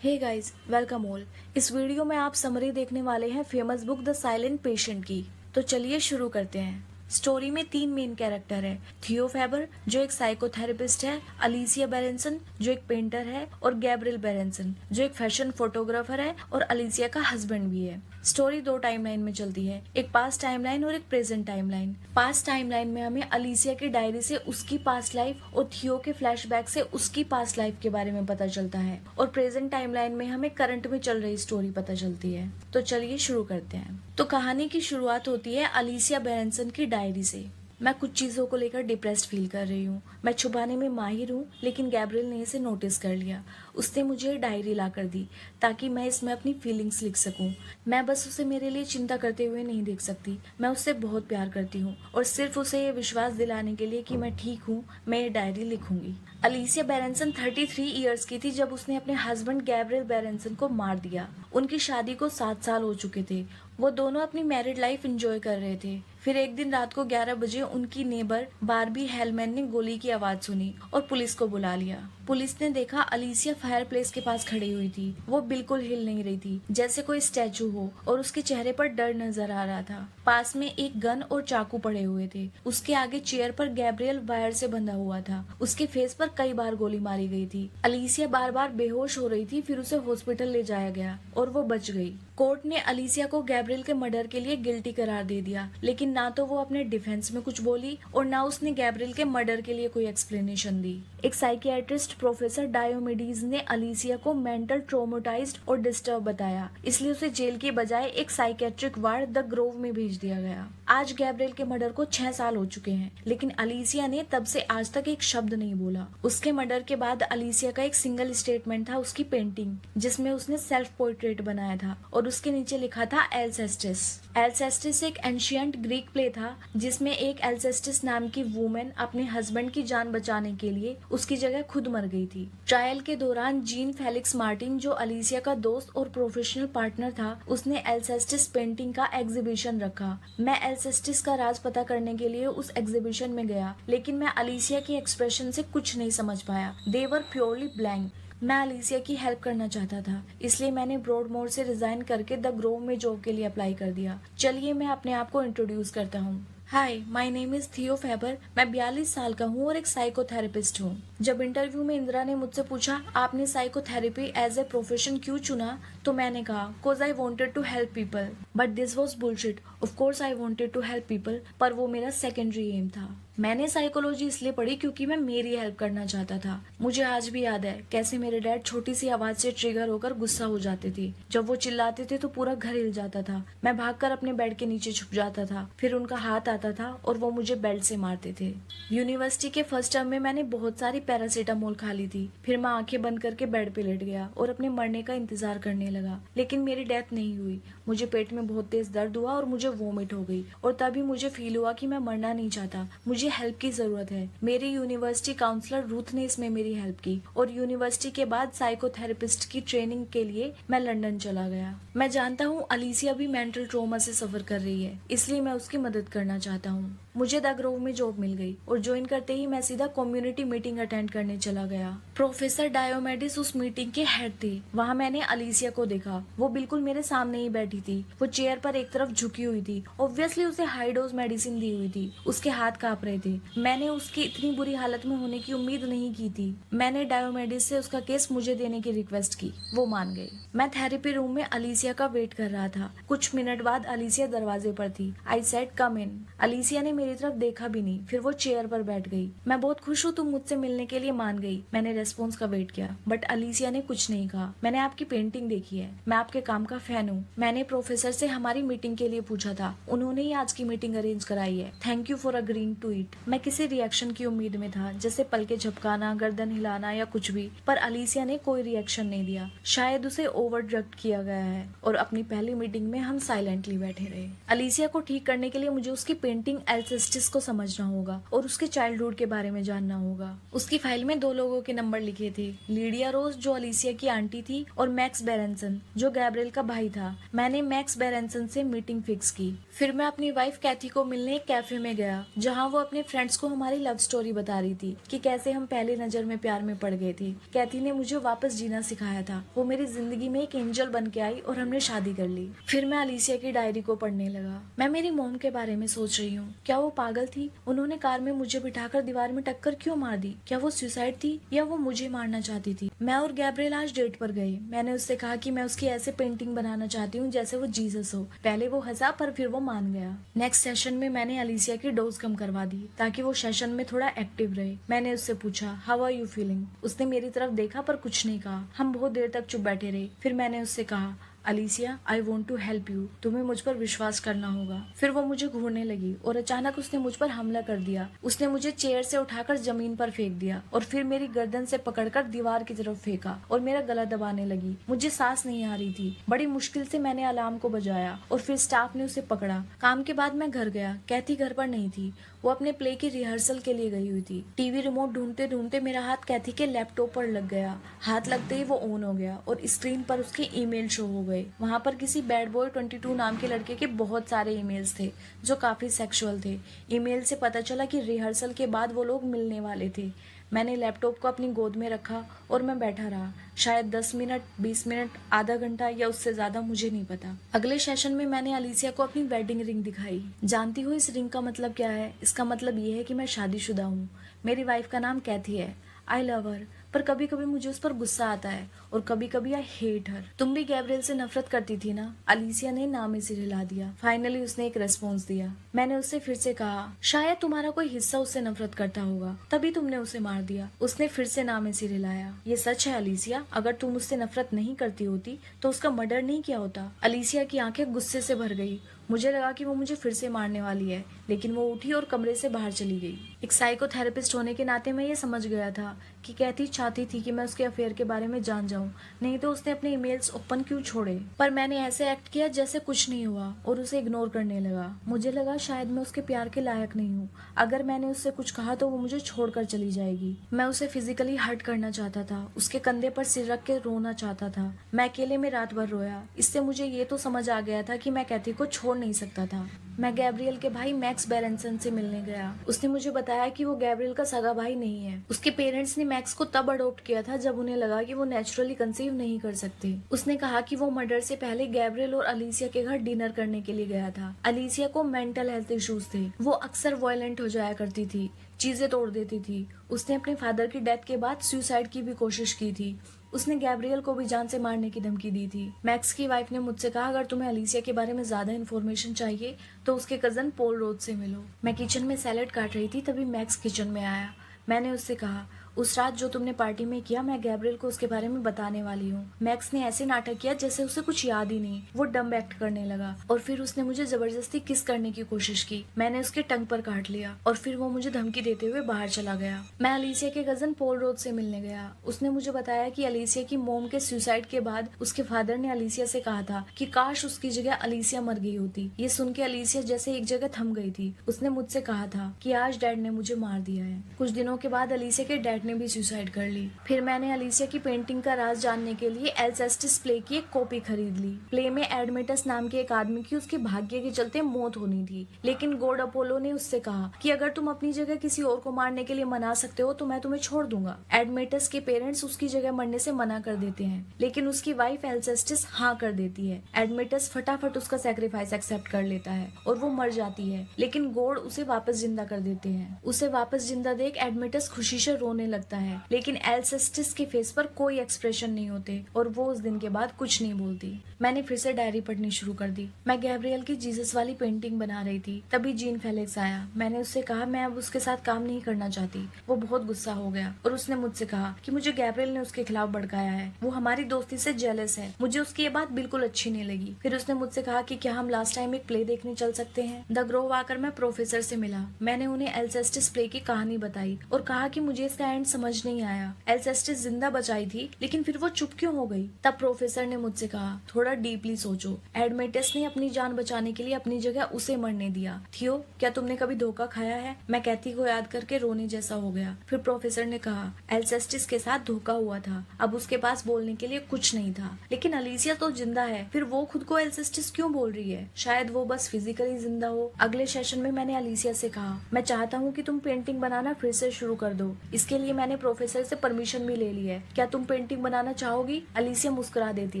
हे guys, welcome all. इस video में आप समरी देखने वाले हैं famous book the silent patient की। तो चलिए शुरू करते हैं। स्टोरी में 3 मेन कैरेक्टर है। थियो फैबर जो एक साइकोथेरेपिस्ट है, अलिसिया बेरेंसन जो एक पेंटर है और गैब्रियल बेरेंसन जो एक फैशन फोटोग्राफर है और अलिसिया का हस्बैंड भी है। स्टोरी 2 टाइमलाइन में चलती है, एक पास्ट टाइमलाइन और एक प्रेजेंट टाइमलाइन। पास्ट टाइमलाइन में हमें अलिसिया की डायरी से उसकी पास्ट लाइफ और थियो के फ्लैशबैक से उसकी पास्ट लाइफ के बारे में पता चलता है और प्रेजेंट टाइमलाइन में हमें करंट में चल रही स्टोरी पता चलती है। तो चलिए शुरू करते हैं। तो कहानी की शुरुआत होती है अलिसिया बेरेंसन की डायरी से। मैं कुछ चीजों को लेकर डिप्रेस्ड फील कर रही हूँ। मैं छुपाने में माहिर हूँ, लेकिन गैब्रियल ने इसे नोटिस कर लिया। उसने मुझे डायरी ला कर दी ताकि मैं इसमें अपनी फीलिंग्स लिख सकूं। मैं बस उसे मेरे लिए चिंता करते हुए नहीं देख सकती। मैं उससे बहुत प्यार करती हूँ और सिर्फ उसे ये विश्वास दिलाने के लिए कि मैं ठीक हूँ, मैं ये डायरी लिखूंगी। अलिसिया बेरेंसन 33 इयर्स की थी जब उसने अपने हस्बैंड गैब्रियल बेरेंसन को मार दिया। उनकी शादी को 7 साल हो चुके थे। वो दोनों अपनी मैरिड लाइफ एंजॉय कर रहे थे। फिर एक दिन रात को 11 बजे उनकी नेबर बारबी हेलमैन ने गोली की आवाज सुनी और पुलिस को बुला लिया। पुलिस ने देखा अलिसिया फायर प्लेस के पास खड़ी हुई थी। वो बिल्कुल हिल नहीं रही थी, जैसे कोई स्टैचू हो, और उसके चेहरे पर डर नजर आ रहा था। पास में एक गन और चाकू पड़े हुए थे। उसके आगे चेयर पर गैब्रियल वायर से बंधा हुआ था। उसके फेस पर कई बार गोली मारी गई थी। अलिसिया बार बार बेहोश हो रही थी। फिर उसे हॉस्पिटल ले जाया गया और वो बच गई। कोर्ट ने अलिसिया को गैब्रियल के मर्डर के लिए गिल्टी करार दे दिया, लेकिन ना तो वो अपने डिफेंस में कुछ बोली और ना उसने गैब्रियल के मर्डर के लिए कोई एक्सप्लेनेशन दी। एक साइकियाट्रिस्ट प्रोफेसर डायोमेडीज ने अलिसिया को मेंटल ट्रोमेटाइज्ड और डिस्टर्ब बताया, इसलिए उसे जेल की बजाय एक साइकेट्रिक वार्ड द ग्रोव में भेज दिया गया। आज गैब्रियल के मर्डर को 6 साल हो चुके हैं, लेकिन अलिसिया ने तब से आज तक एक शब्द नहीं बोला। उसके मर्डर के बाद अलिसिया का एक सिंगल स्टेटमेंट था उसकी पेंटिंग, जिसमें उसने सेल्फ पोर्ट्रेट बनाया था और उसके नीचे लिखा था एल्सेस्टिस। एल्सेस्टिस एक एंशियंट ग्रीक प्ले था जिसमें एक एल्सेस्टिस नाम की वुमेन अपने हस्बैंड की जान बचाने के लिए उसकी जगह खुद मर गई थी। ट्रायल के दौरान जीन फेलिक्स मार्टिन, जो अलिसिया का दोस्त और प्रोफेशनल पार्टनर था, उसने एल्सेस्टिस पेंटिंग का एग्जीबिशन रखा। मैं एल्सेस्टिस का राज पता करने के लिए उस एग्जीबिशन में गया, लेकिन मैं अलिसिया के एक्सप्रेशन से कुछ नहीं समझ पाया। दे वर प्योरली ब्लैंक। मैं अलिसिया की हेल्प करना चाहता था, इसलिए मैंने ब्रॉडमोर से रिजाइन करके द ग्रोव में जॉब के लिए अप्लाई कर दिया। चलिए मैं अपने आप को इंट्रोड्यूस करता हूँ। हाय, माय नेम इज थियो फैबर। मैं 42 साल का हूँ और एक साइकोथेरेपिस्ट हूँ। जब इंटरव्यू में इंदिरा ने मुझसे पूछा आपने साइकोथेरेपी एज ए प्रोफेशन क्यों चुना, तो मैंने कहा cause I wanted to help people, but this was bullshit. Of course I wanted to help people, पर वो मेरा सेकेंडरी एम था। मैंने साइकोलॉजी इसलिए पढ़ी क्योंकि मैं मेरी हेल्प करना चाहता था। मुझे आज भी याद है कैसे मेरे डैड छोटी सी आवाज से ट्रिगर होकर गुस्सा हो जाते थे। जब वो चिल्लाते थे तो पूरा घर हिल जाता था। मैं भागकर अपने बेड के नीचे छुप जाता था। फिर उनका हाथ आता था और वो मुझे बेल्ट से मारते थे। यूनिवर्सिटी के फर्स्ट टर्म में मैंने बहुत सारी पैरासीटामोल खा ली थी। फिर मैं आंखें बंद करके बेड पे लेट गया और अपने मरने का इंतजार करने लगा, लेकिन मेरी डेथ नहीं हुई। मुझे पेट में बहुत तेज दर्द हुआ और मुझे वोमिट हो गई, और तभी मुझे फील हुआ कि मैं मरना नहीं चाहता, मुझे हेल्प की जरूरत है। मेरी यूनिवर्सिटी काउंसलर रूथ ने इसमें मेरी हेल्प की, और यूनिवर्सिटी के बाद साइकोथेरेपिस्ट की ट्रेनिंग के लिए मैं लंदन चला गया। मैं जानता हूँ अलिसिया भी मेंटल ट्रॉमा से सफर कर रही है, इसलिए मैं उसकी मदद करना चाहता हूँ। मुझे द ग्रोव में जॉब मिल गई और ज्वाइन करते ही मैं सीधा कम्युनिटी मीटिंग अटेंड करने चला गया। प्रोफेसर डायोमेडिस उस मीटिंग के हेड थे। वहाँ मैंने अलिसिया को देखा। वो बिल्कुल मेरे सामने ही बैठी थी। वो चेयर पर एक तरफ झुकी हुई थी। ऑब्वियसली उसे हाई डोज मेडिसिन दी हुई थी। उसके हाथ कांप रहे थे। मैंने उसकी इतनी बुरी हालत में होने की उम्मीद नहीं की थी। मैंने डायोमेडिस से उसका केस मुझे देने की रिक्वेस्ट की। वो मान गए। मैं थेरेपी रूम में अलिसिया का वेट कर रहा था। कुछ मिनट बाद अलिसिया दरवाजे पर थी। आई सेड कम इन। अलिसिया ने मेरी तरफ देखा भी नहीं, फिर वो चेयर पर बैठ गई। मैं बहुत खुश हूँ तुम मुझसे मिलने के लिए मान गई। मैंने रेस्पॉन्स का वेट किया, बट अलिसिया ने कुछ नहीं कहा। मैंने आपकी पेंटिंग देखी है, मैं आपके काम का फैन हूँ। मैंने प्रोफेसर से हमारी मीटिंग के लिए पूछा था, उन्होंने ही आज की मीटिंग अरेंज कराई है। Thank you for agreeing to it. मैं किसी रिएक्शन की उम्मीद में था, जैसे पलके झपकाना, गर्दन हिलाना या कुछ भी, पर अलिसिया ने कोई रिएक्शन नहीं दिया। शायद उसे ओवर ड्रग्ड किया गया है। और अपनी पहली मीटिंग में हम साइलेंटली बैठे रहे। अलिसिया को ठीक करने के लिए मुझे उसकी पेंटिंग एल्सेस्टिस को समझना होगा और उसके चाइल्डहुड के बारे में जानना होगा। उसकी फाइल में 2 लोगों के नंबर लिखे थे, लीडिया रोज जो अलीसिया की आंटी थी और मैक्स बेरेंसन जो गैब्रियल का भाई था। मैंने मैक्स बेरेंसन से मीटिंग फिक्स की। फिर मैं अपनी वाइफ कैथी को मिलने एक कैफे में गया, जहाँ वो अपने फ्रेंड्स को हमारी लव स्टोरी बता रही थी कि कैसे हम पहली नजर में प्यार में पड़ गए थे। कैथी ने मुझे वापस जीना सिखाया था। वो मेरी जिंदगी में एक एंजल बन के आई और हमने शादी कर ली। फिर मैं अलीसिया की डायरी को पढ़ने लगा। मैं मेरी मॉम के बारे में सोच रही हूँ। क्या वो पागल थी? उन्होंने कार में मुझे बिठाकर दीवार में टक्कर क्यों मार दी? क्या वो सुसाइड थी या वो मुझे मारना चाहती थी? मैं और गैब्रियल आज डेट पर गए। मैंने उससे कहा कि मैं उसकी ऐसे पेंटिंग बनाना चाहती हूँ जैसे वो जीसस हो। पहले वो हंसा पर फिर वो मान गया। नेक्स्ट सेशन में मैंने अलीसिया की डोज कम करवा दी ताकि वो सेशन में थोड़ा एक्टिव रहे। मैंने उससे पूछा, हाउ आर यू फीलिंग? उसने मेरी तरफ देखा पर कुछ नहीं कहा। हम बहुत देर तक चुप बैठे रहे। फिर मैंने उससे कहा, Alicia, I want to help you. तुम्हें मुझ पर विश्वास करना होगा। फिर वो मुझे घूरने लगी और अचानक उसने मुझ पर हमला कर दिया। उसने मुझे चेयर से उठाकर जमीन पर फेंक दिया और फिर मेरी गर्दन से पकड़कर दीवार की तरफ फेंका और मेरा गला दबाने लगी। मुझे सांस नहीं आ रही थी। बड़ी मुश्किल से मैंने अलार्म को बजाया और फिर स्टाफ ने उसे पकड़ा। काम के बाद मैं घर गया। कैथी घर पर नहीं थी। वो अपने प्ले की रिहर्सल के लिए गई हुई थी। टीवी रिमोट ढूंढते ढूंढते मेरा हाथ कैथी के लैपटॉप पर लग गया। हाथ लगते ही वो ऑन हो गया और स्क्रीन पर उसके ईमेल शो हो गए। वहाँ पर किसी बैड बॉय 22 नाम के लड़के के बहुत सारे ईमेल्स थे जो काफी सेक्सुअल थे। ईमेल से पता चला कि रिहर्सल के बाद वो लोग मिलने वाले थे। मैंने लैपटॉप को अपनी गोद में रखा और मैं बैठा रहा, शायद 10 मिनट, 20 मिनट, आधा घंटा या उससे ज्यादा, मुझे नहीं पता। अगले सेशन में मैंने अलीसिया को अपनी वेडिंग रिंग दिखाई। जानती हो इस रिंग का मतलब क्या है? इसका मतलब ये है कि मैं शादीशुदा हूँ। मेरी वाइफ का नाम कैथी है। आई लव हर, पर कभी कभी मुझे उस पर गुस्सा आता है और कभी कभी आई हेट हर। तुम भी गैब्रियल से नफरत करती थी ना? अलीसिया ने ना में सिर हिला दिया। फाइनली उसने एक रेस्पॉन्स दिया। मैंने उससे फिर से कहा, शायद तुम्हारा कोई हिस्सा उससे नफरत करता होगा, तभी तुमने उसे मार दिया। उसने फिर से ना में सिर हिलाया। ये सच है अलीसिया, अगर तुम उससे नफरत नहीं करती होती तो उसका मर्डर नहीं किया होता। अलीसिया की आंखें गुस्से से भर गई। मुझे लगा कि वो मुझे फिर से मारने वाली है, लेकिन वो उठी और कमरे से बाहर चली गई। एक साइकोथेरेपिस्ट होने के नाते मैं ये समझ गया था कि कैथी चाहती थी कि मैं उसके अफेयर के बारे में जान जाऊं, नहीं तो उसने अपने ईमेल्स ओपन क्यों छोड़े। पर मैंने ऐसे एक्ट किया जैसे कुछ नहीं हुआ और उसे इग्नोर करने लगा। मुझे लगा शायद मैं उसके प्यार के लायक नहीं हूँ। अगर मैंने उससे कुछ कहा तो वो मुझे छोड़कर चली जाएगी। मैं उसे फिजिकली हर्ट करना चाहता था, उसके कंधे पर सिर रख के रोना चाहता था। मैं अकेले में रात भर रोया। इससे मुझे ये तो समझ आ गया था कि मैं कैथी को छोड़ नहीं सकता था। मैं गैब्रियल के भाई मैक्स बेरेंसन से मिलने गया। उसने मुझे बताया कि वो गैब्रियल का सगा भाई नहीं है। उसके पेरेंट्स ने मैक्स को तब अडॉप्ट किया था जब उन्हें लगा कि वो नेचुरली कंसीव नहीं कर सकते। उसने कहा कि वो मर्डर से पहले गैब्रियल और अलीसिया के घर डिनर करने के लिए गया था। अलीसिया को मेंटल हेल्थ इश्यूज थे। वो अक्सर वायलेंट हो जाया करती थी, चीजें तोड़ देती थी। उसने अपने फादर की डेथ के बाद सुसाइड की भी कोशिश की थी। उसने गैब्रियल को भी जान से मारने की धमकी दी थी। मैक्स की वाइफ ने मुझसे कहा, अगर तुम्हें अलीसिया के बारे में ज्यादा इन्फॉर्मेशन चाहिए तो उसके कजन पॉल रोज से मिलो। मैं किचन में सैलेड काट रही थी, तभी मैक्स किचन में आया। मैंने उससे कहा, उस रात जो तुमने पार्टी में किया, मैं गैब्रियल को उसके बारे में बताने वाली हूँ। मैक्स ने ऐसे नाटक किया जैसे उसे कुछ याद ही नहीं। वो डम्ब एक्ट करने लगा और फिर उसने मुझे जबरदस्ती किस करने की कोशिश की। मैंने उसके टंग पर काट लिया और फिर वो मुझे धमकी देते हुए बाहर चला गया। मैं अलीसिया के कजन पॉल रोज से मिलने गया। उसने मुझे बताया कि अलीसिया की मोम के सुसाइड के बाद उसके फादर ने अलीसिया से कहा था कि काश उसकी जगह अलीसिया मर गई होती। ये सुन के अलीसिया जैसे एक जगह थम गई थी। उसने मुझसे कहा था कि आज डैड ने मुझे मार दिया है। कुछ दिनों के बाद अलीसिया के डैड ने भी सुसाइड कर ली। फिर मैंने अलीसिया की पेंटिंग का राज जानने के लिए एल्सेस्टिस प्ले की एक कॉपी खरीद ली। प्ले में एडमेटस नाम के एक आदमी की उसके भाग्य के चलते मौत होनी थी, लेकिन गॉड अपोलो ने उससे कहा कि अगर तुम अपनी जगह किसी और को मारने के लिए मना सकते हो तो मैं तुम्हें छोड़ दूंगा। एडमेटस के पेरेंट्स उसकी जगह मरने से मना कर देते हैं, लेकिन उसकी वाइफ एल्सेस्टिस हाँ कर देती है। एडमेटस फटाफट उसका सैक्रिफाइस एक्सेप्ट कर लेता है और वो मर जाती है, लेकिन गॉड उसे वापस जिंदा कर देते हैं। उसे वापस जिंदा देख एडमेटस खुशी से रोने लगता है, लेकिन एल्सेस्टिस के फेस पर कोई एक्सप्रेशन नहीं होते और वो उस दिन के बाद कुछ नहीं बोलती। मैंने फिर से डायरी पढ़नी शुरू कर दी। मैं गैब्रियल की जीसस वाली पेंटिंग बना रही थी, तभी जीन फेलिक्स आया। मैंने उससे कहा मैं अब उसके साथ काम नहीं करना चाहती। वो बहुत गुस्सा हो गया और उसने मुझसे कहा कि मुझे गैब्रियल ने उसके खिलाफ भड़काया है, वो हमारी दोस्ती से जेलस है। मुझे उसकी ये बात बिल्कुल अच्छी नहीं लगी। फिर उसने मुझसे कहा कि क्या हम लास्ट टाइम एक प्ले देखने चल सकते हैं। द ग्रोव आकर मैं प्रोफेसर से मिला। मैंने उन्हें एल्सेस्टिस प्ले की कहानी बताई और कहा कि मुझे इसका एंड लाइन समझ नहीं आया। एल्सेस्टिस जिंदा बचाई थी, लेकिन फिर वो चुप क्यों हो गई? तब प्रोफेसर ने मुझसे कहा, थोड़ा डीपली सोचो। एडमेटस ने अपनी जान बचाने के लिए अपनी जगह उसे मरने दिया। थियो, क्या तुमने कभी धोखा खाया है? मैं कैथी को याद करके रोने जैसा हो गया। फिर प्रोफेसर ने कहा, एल्सेस्टिस के साथ धोखा हुआ था, अब उसके पास बोलने के लिए कुछ नहीं था। लेकिन अलीसिया तो जिंदा है, फिर वो खुद को एल्सेस्टिस क्यों बोल रही है? शायद वो बस फिजिकली जिंदा हो। अगले सेशन में मैंने अलीसिया से कहा, मैं चाहता हूँ कि तुम पेंटिंग बनाना फिर से शुरू कर दो। इसके लिए मैंने प्रोफेसर से परमिशन भी ले ली है। क्या तुम पेंटिंग बनाना चाहोगी? अलीसिया मुस्कुरा देती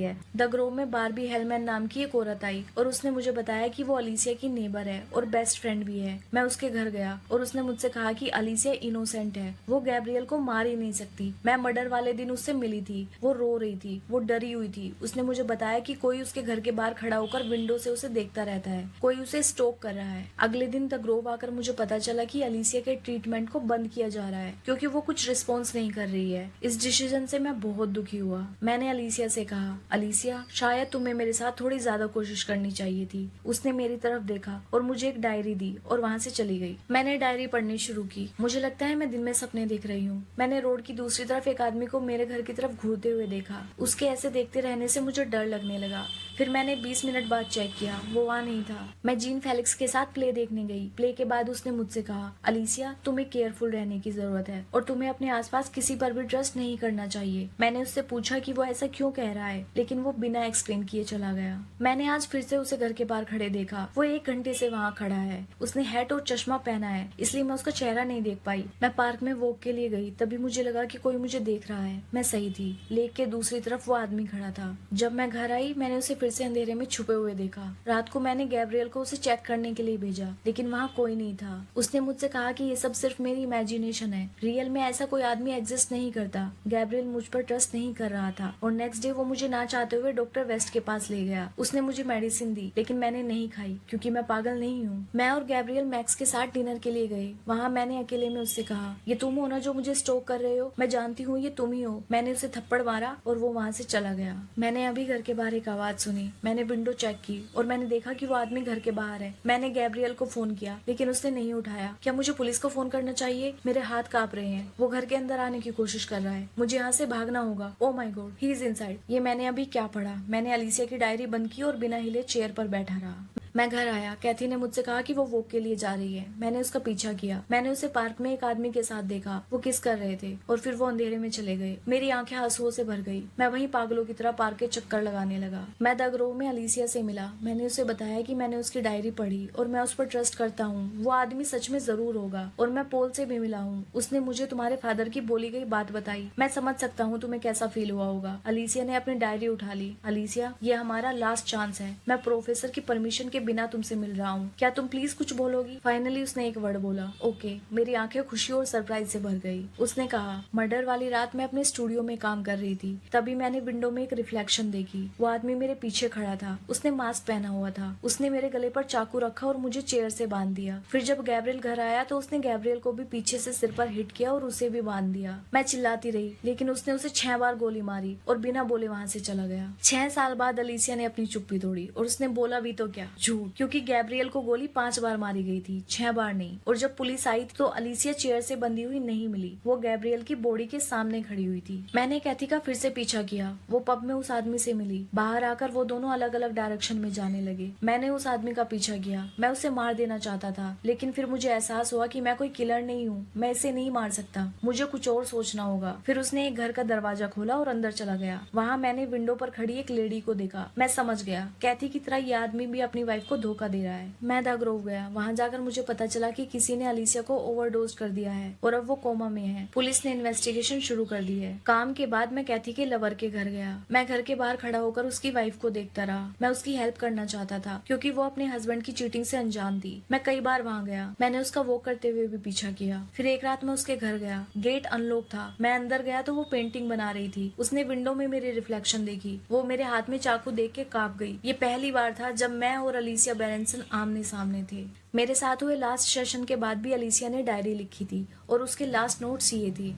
है। द ग्रोव में बारबी हेलमैन नाम की एक औरत आई और उसने मुझे बताया कि वो अलीसिया की नेबर है और बेस्ट फ्रेंड भी है। मैं उसके घर गया और उसने मुझसे कहा कि अलीसिया इनोसेंट है, वो गैब्रियल को मार ही नहीं सकती। मैं मर्डर वाले दिन उससे मिली थी, वो रो रही थी, वो डरी हुई थी। उसने मुझे बताया कि कोई उसके घर के बाहर खड़ा होकर विंडो से उसे देखता रहता है, कोई उसे स्टोक कर रहा है। अगले दिन द ग्रोव आकर मुझे पता चला कि अलीसिया के ट्रीटमेंट को बंद किया जा रहा है क्योंकि वो कुछ रिस्पॉन्स नहीं कर रही है। इस डिसीजन से मैं बहुत दुखी हुआ। मैंने अलीसिया से कहा, अलीसिया, शायद तुम्हें मेरे साथ थोड़ी ज्यादा कोशिश करनी चाहिए थी। उसने मेरी तरफ देखा और मुझे एक डायरी दी और वहाँ से चली गई। मैंने डायरी पढ़नी शुरू की। मुझे लगता है मैं दिन में सपने देख रही हूँ। मैंने रोड की दूसरी तरफ एक आदमी को मेरे घर की तरफ घूरते हुए देखा। उसके ऐसे देखते रहने से मुझे डर लगने लगा। फिर मैंने 20 मिनट बाद चेक किया, वो वहाँ नहीं था। मैं जीन फेलिक्स के साथ प्ले देखने गई। प्ले के बाद उसने मुझसे कहा, अलीसिया, तुम्हें केयरफुल रहने की जरूरत है और तुम्हें अपने आसपास किसी पर भी ट्रस्ट नहीं करना चाहिए। मैंने उससे पूछा कि वो ऐसा क्यों कह रहा है, लेकिन वो बिना एक्सप्लेन किए चला गया। मैंने आज फिर से उसे घर के बाहर खड़े देखा। वो 1 घंटे से वहाँ खड़ा है। उसने हैट और चश्मा पहना है, इसलिए मैं उसका चेहरा नहीं देख पाई। मैं पार्क में वॉक के लिए गई, तभी मुझे लगा कि कोई मुझे देख रहा है। मैं सही थी, लेक के दूसरी तरफ वो आदमी खड़ा था। जब मैं घर आई, मैंने उसे फिर से अंधेरे में छुपे हुए देखा। रात को मैंने गैब्रियल को उसे चेक करने के लिए भेजा, लेकिन वहाँ कोई नहीं था। उसने मुझसे कहा कि ये सब सिर्फ मेरी इमेजिनेशन है, रियल में ऐसा कोई आदमी एग्जिस्ट नहीं करता। गैब्रियल मुझ पर ट्रस्ट नहीं कर रहा था और नेक्स्ट डे वो मुझे ना चाहते हुए डॉक्टर वेस्ट के पास ले गया। उसने मुझे मेडिसिन दी, लेकिन मैंने नहीं खाई क्योंकि मैं पागल नहीं हूँ। मैं और गैब्रियल मैक्स के साथ डिनर के लिए गए। वहाँ मैंने अकेले में उससे कहा, ये तुम हो ना जो मुझे स्टोक कर रहे हो? मैं जानती हूँ ये तुम ही हो। मैंने उसे थप्पड़ मारा और वो वहाँ से चला गया। मैंने अभी घर के बाहर एक आवाज सुनी। मैंने विंडो चेक की और मैंने देखा कि वो आदमी घर के बाहर है। मैंने गैब्रियल को फोन किया, लेकिन उसने नहीं उठाया। क्या मुझे पुलिस को फोन करना चाहिए? मेरे हाथ कांप रहे हैं। वो घर के अंदर आने की कोशिश कर रहा है। मुझे यहाँ से भागना होगा। Oh my God, he is inside. ये मैंने अभी क्या पढ़ा? मैंने अलीसिया की डायरी बंद की और बिना हिले चेयर पर बैठा रहा। मैं घर आया। कैथी ने मुझसे कहा कि वो वॉक के लिए जा रही है। मैंने उसका पीछा किया। मैंने उसे पार्क में एक आदमी के साथ देखा। वो किस कर रहे थे और फिर वो अंधेरे में चले गए। मेरी आंखें आंसुओं से भर गई। मैं वहीं पागलों की तरह पार्क के चक्कर लगाने लगा। मैं द ग्रोव में अलीसिया से मिला। मैंने उसे बताया कि मैंने उसकी डायरी पढ़ी और मैं उस पर ट्रस्ट करता हूँ। वो आदमी सच में जरूर होगा। और मैं पोल से भी मिला हूँ। उसने मुझे तुम्हारे फादर की बोली गई बात बताई। मैं समझ सकता हूँ तुम्हें कैसा फील हुआ होगा। अलीसिया ने अपनी डायरी उठा ली। अलीसिया, ये हमारा लास्ट चांस है। मैं प्रोफेसर की परमिशन के बिना तुमसे मिल रहा हूँ। क्या तुम प्लीज कुछ बोलोगी? फाइनली उसने एक वर्ड बोला, ओके। मेरी आंखें खुशी और सरप्राइज से भर गई। उसने कहा, मर्डर वाली रात मैं अपने स्टूडियो में काम कर रही थी, तभी मैंने विंडो में एक रिफ्लेक्शन देखी। वो आदमी मेरे पीछे खड़ा था। उसने मास्क पहना हुआ था। उसने मेरे गले पर चाकू रखा और मुझे चेयर से बांध दिया। फिर जब गैब्रियल घर आया तो उसने गैब्रियल को भी पीछे से सिर पर हिट किया और उसे भी बांध दिया। मैं चिल्लाती रही, लेकिन उसने उसे 6 बार गोली मारी और बिना बोले वहाँ से चला गया। 6 साल बाद अलीसिया ने अपनी चुप्पी तोड़ी और उसने बोला भी तो क्या, झूठ। क्योंकि गैब्रियल को गोली 5 बार मारी गई थी, 6 बार नहीं। और जब पुलिस आई तो अलीसिया चेयर से बंधी हुई नहीं मिली। वो गैब्रियल की बॉडी के सामने खड़ी हुई थी। मैंने कैथी का फिर से पीछा किया। वो पब में उस आदमी से मिली। बाहर आकर वो दोनों अलग अलग डायरेक्शन में जाने लगे। मैंने उस आदमी का पीछा किया। मैं उसे मार देना चाहता था, लेकिन फिर मुझे एहसास हुआ कि मैं कोई किलर नहीं हूँ। मैं इसे नहीं मार सकता। मुझे कुछ और सोचना होगा। फिर उसने एक घर का दरवाजा खोला और अंदर चला गया। वहाँ मैंने विंडो पर खड़ी एक लेडी को देखा। मैं समझ गया, कैथी की तरह ये आदमी भी अपनी वाइफ को धोखा दे रहा है। मैं द ग्रोव गया। वहाँ जाकर मुझे पता चला कि किसी ने अलीसिया को ओवरडोज कर दिया है और अब वो कोमा में है। पुलिस ने इन्वेस्टिगेशन शुरू कर दी है। काम के बाद मैं कैथी के लवर के घर गया। मैं घर के बाहर खड़ा होकर उसकी वाइफ को देखता रहा। मैं उसकी हेल्प करना चाहता था क्योंकि वो अपने हस्बैंड की चीटिंग से अनजान थी। मैं कई बार वहाँ गया। मैंने उसका वॉक करते हुए भी पीछा किया। फिर एक रात मैं उसके घर गया। गेट अनलॉक था। मैं अंदर गया तो वो पेंटिंग बना रही थी। उसने विंडो में मेरी रिफ्लेक्शन देखी। वो मेरे हाथ में चाकू देख के कांप गई। ये पहली बार था जब मैं और अलीसिया बेरेंसन आमने सामने थे। मेरे साथ हुए लास्ट सेशन के बाद भी अलीसिया ने डायरी लिखी थी और उसके लास्ट नोट्स ये थी,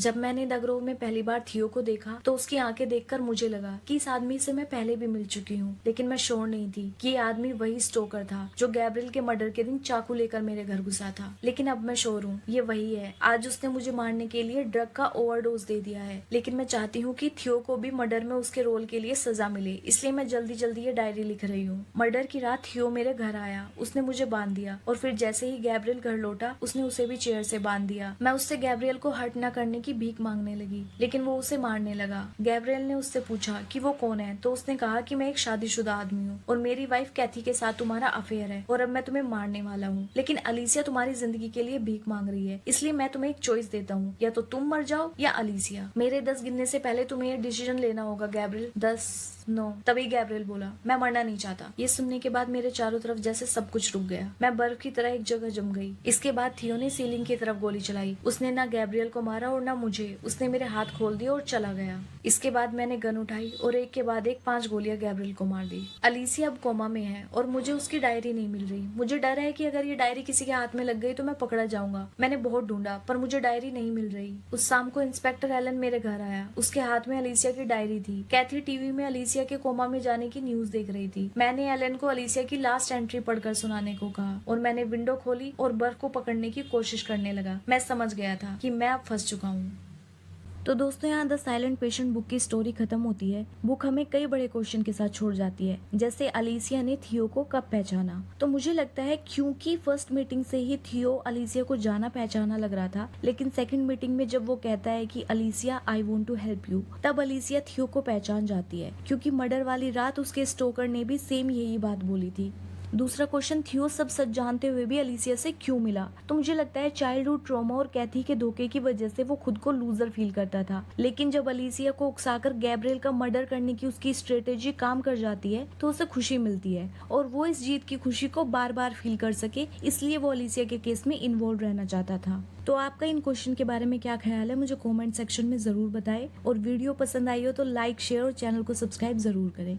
जब मैंने द ग्रोव में पहली बार थियो को देखा तो उसकी आंखें देखकर मुझे लगा कि इस आदमी से मैं पहले भी मिल चुकी हूँ, लेकिन मैं श्योर नहीं थी कि ये आदमी वही स्टोकर था जो गैब्रियल के मर्डर के दिन चाकू लेकर मेरे घर घुसा था। लेकिन अब मैं श्योर हूँ ये वही है। आज उसने मुझे मारने के लिए ड्रग का ओवरडोज दे दिया है, लेकिन मैं चाहती हूँ कि थियो को भी मर्डर में उसके रोल के लिए सजा मिले, इसलिए मैं जल्दी जल्दी ये डायरी लिख रही हूँ। मर्डर की रात थियो मेरे घर आया, उसने मुझे बांध दिया और फिर जैसे ही गैब्रियल घर लौटा उसने उसे भी चेयर से बांध दिया। मैं उससे गैब्रियल को हर्ट न करने की भीख मांगने लगी, लेकिन वो उसे मारने लगा। गैब्रियल ने उससे पूछा कि वो कौन है, तो उसने कहा कि मैं एक शादीशुदा आदमी हूँ और मेरी वाइफ कैथी के साथ तुम्हारा अफेयर है और अब मैं तुम्हें मारने वाला हूँ, लेकिन अलीसिया तुम्हारी जिंदगी के लिए भीख मांग रही है, इसलिए मैं तुम्हें एक चॉइस देता हूँ, या तो तुम मर जाओ या अलीसिया। मेरे 10 गिनने से पहले तुम्हें ये डिसीजन लेना होगा गैब्रियल। 10, 9। तभी गैब्रियल बोला, मैं मरना नहीं चाहता। ये सुनने के बाद मेरे चारों तरफ जैसे सब कुछ रुक गया। मैं बर्फ की तरह एक जगह जम गई। इसके बाद थियो ने सीलिंग की तरफ गोली चलाई। उसने ना गैब्रियल को मारा और ना मुझे। उसने मेरे हाथ खोल दिए और चला गया। इसके बाद मैंने गन उठाई और एक के बाद एक 5 गोलियां गैब्रियल को मार दी। अलीसिया अब कोमा में है और मुझे उसकी डायरी नहीं मिल रही। मुझे डर है कि अगर ये डायरी किसी के हाथ में लग गई तो मैं पकड़ा जाऊंगा। मैंने बहुत ढूंढा पर मुझे डायरी नहीं मिल रही। उस शाम को इंस्पेक्टर एलन मेरे घर आया। उसके हाथ में अलीसिया की डायरी थी। कैथी टीवी में अलीसिया के कोमा में जाने की न्यूज देख रही थी। मैंने एलन को अलीसिया की लास्ट एंट्री पढ़कर सुनाने को कहा और मैंने विंडो खोली और बर्फ को पकड़ने की कोशिश करने लगा। मैं समझ गया था कि मैं अब फंस चुका हूँ। तो दोस्तों यहाँ द साइलेंट पेशेंट बुक की स्टोरी खत्म होती है। बुक हमें कई बड़े क्वेश्चन के साथ छोड़ जाती है, जैसे अलीसिया ने थियो को कब पहचाना। तो मुझे लगता है क्योंकि फर्स्ट मीटिंग से ही थियो अलीसिया को जाना पहचाना लग रहा था, लेकिन सेकंड मीटिंग में जब वो कहता है कि Alicia I want to help you, तब अलीसिया थियो को पहचान जाती है, क्योंकि मर्डर वाली रात उसके स्टोकर ने भी सेम यही बात बोली थी। दूसरा क्वेश्चन, थियो सब सच जानते हुए भी अलीसिया से क्यों मिला। तो मुझे लगता है चाइल्डहुड ट्रॉमा और कैथी के धोखे की वजह से वो खुद को लूजर फील करता था, लेकिन जब अलीसिया को उकसाकर गैब्रियल का मर्डर करने की उसकी स्ट्रेटेजी काम कर जाती है तो उसे खुशी मिलती है और वो इस जीत की खुशी को बार बार फील कर सके, इसलिए वो अलीसिया के केस में इन्वॉल्व रहना चाहता था। तो आपका इन क्वेश्चन के बारे में क्या ख्याल है, मुझे कमेंट सेक्शन में जरूर बताएं और वीडियो पसंद आई हो तो लाइक, शेयर और चैनल को सब्सक्राइब जरूर करें।